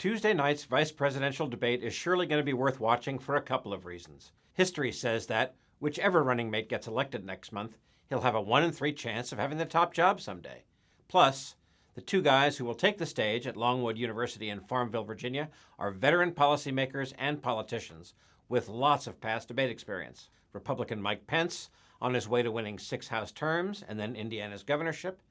Tuesday night's vice presidential debate is surely going to be worth watching for a couple of reasons. History says that whichever running mate gets elected next month, he'll have a 1 in 3 chance of having the top job someday. Plus, the two guys who will take the stage at Longwood University in Farmville, Virginia, are veteran policymakers and politicians with lots of past debate experience. Republican Mike Pence, on his way to winning 6 House terms and then Indiana's governorship,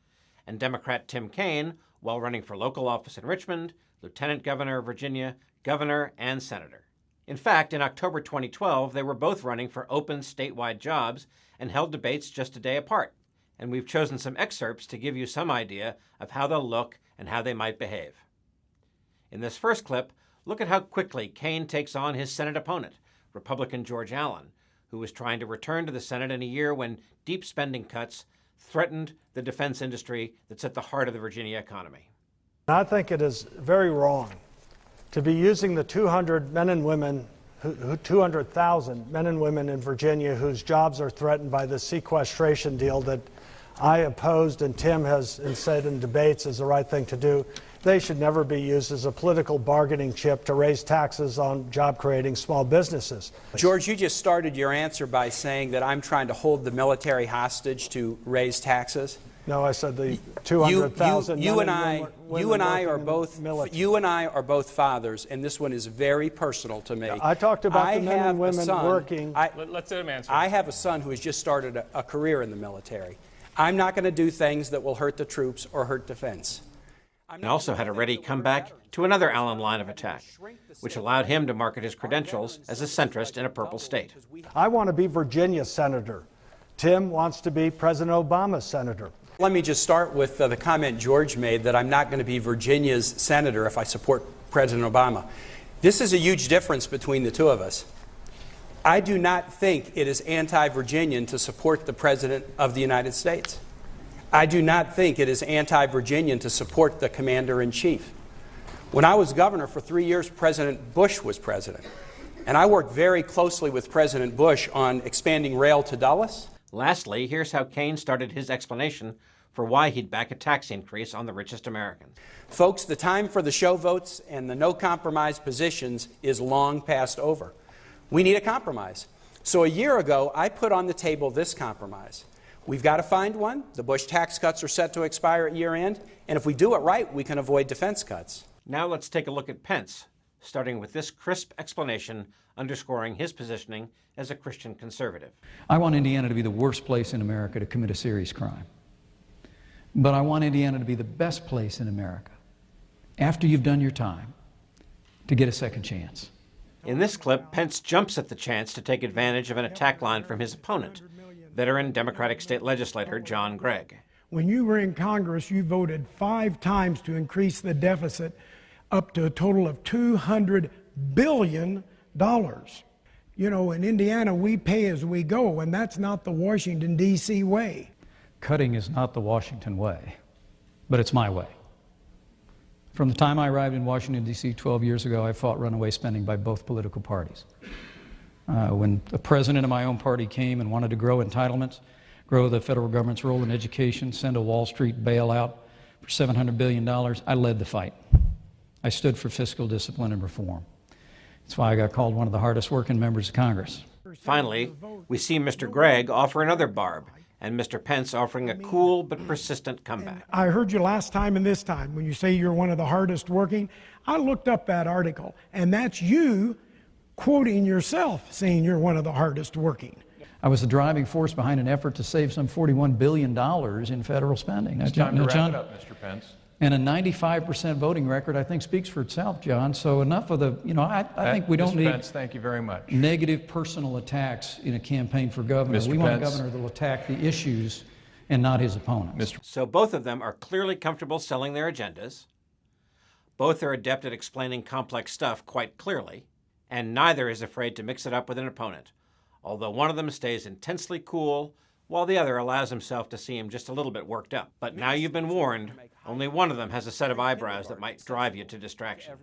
and Democrat Tim Kaine, while running for local office in Richmond, Lieutenant Governor of Virginia, Governor, and Senator. In fact, in October 2012, they were both running for open statewide jobs and held debates just a day apart. And we've chosen some excerpts to give you some idea of how they'll look and how they might behave. In this first clip, look at how quickly Kaine takes on his Senate opponent, Republican George Allen, who was trying to return to the Senate in a year when deep spending cuts threatened the defense industry that's at the heart of the Virginia economy. I think it is very wrong to be using the 200,000 men and women in Virginia whose jobs are threatened by the sequestration deal that I opposed and Tim has said in debates is the right thing to do. They should never be used as a political bargaining chip to raise taxes on job-creating small businesses. George, you just started your answer by saying that I'm trying to hold the military hostage to raise taxes. No, I said the 200,000. You and I are both fathers, and this one is very personal to me. Yeah, I talked about the men and women working. Let's let him answer. I have a son who has just started a career in the military. I'm not going to do things that will hurt the troops or hurt defense. And also had a ready comeback to another Allen line of attack, which allowed him to market his credentials as a centrist in a purple state. I want to be Virginia's senator. Tim wants to be President Obama's senator. Let me just start with the comment George made that I'm not going to be Virginia's senator if I support President Obama. This is a huge difference between the two of us. I do not think it is anti-Virginian to support the President of the United States. I do not think it is anti-Virginian to support the Commander-in-Chief. When I was governor for 3 years, President Bush was president. And I worked very closely with President Bush on expanding rail to Dulles. Lastly, here's how Kaine started his explanation for why he'd back a tax increase on the richest Americans. Folks, the time for the show votes and the no-compromise positions is long past over. We need a compromise. So a year ago, I put on the table this compromise. We've got to find one. The Bush tax cuts are set to expire at year end, and if we do it right, we can avoid defense cuts. Now let's take a look at Pence, starting with this crisp explanation underscoring his positioning as a Christian conservative. I want Indiana to be the worst place in America to commit a serious crime. But I want Indiana to be the best place in America, after you've done your time, to get a second chance. In this clip, Pence jumps at the chance to take advantage of an attack line from his opponent, veteran Democratic state legislator John Gregg. When you were in Congress, you voted 5 times to increase the deficit up to a total of $200 billion. You know, in Indiana, we pay as we go, and that's not the Washington, D.C. way. Cutting is not the Washington way, but it's my way. From the time I arrived in Washington, D.C. 12 years ago, I fought runaway spending by both political parties. When the president of my own party came and wanted to grow entitlements, grow the federal government's role in education, send a Wall Street bailout for $700 billion, I led the fight. I stood for fiscal discipline and reform. That's why I got called one of the hardest working members of Congress. Finally, we see Mr. Gregg offer another barb, and Mr. Pence offering a cool but persistent comeback. I heard you last time and this time when you say you're one of the hardest working. I looked up that article, and that's you quoting yourself saying you're one of the hardest working. I was the driving force behind an effort to save some $41 billion in federal spending. It's time to wrap it up, Mr. Pence. And a 95% voting record, I think, speaks for itself, John. So enough of the, I think we don't Mr. need Pence, thank you very much. Negative personal attacks in a campaign for governor. Mr. We want a Pence. governor that will attack the issues and not his opponents. So both of them are clearly comfortable selling their agendas. Both are adept at explaining complex stuff quite clearly, and neither is afraid to mix it up with an opponent, although one of them stays intensely cool, while the other allows himself to seem just a little bit worked up. But now you've been warned, only one of them has a set of eyebrows that might drive you to distraction.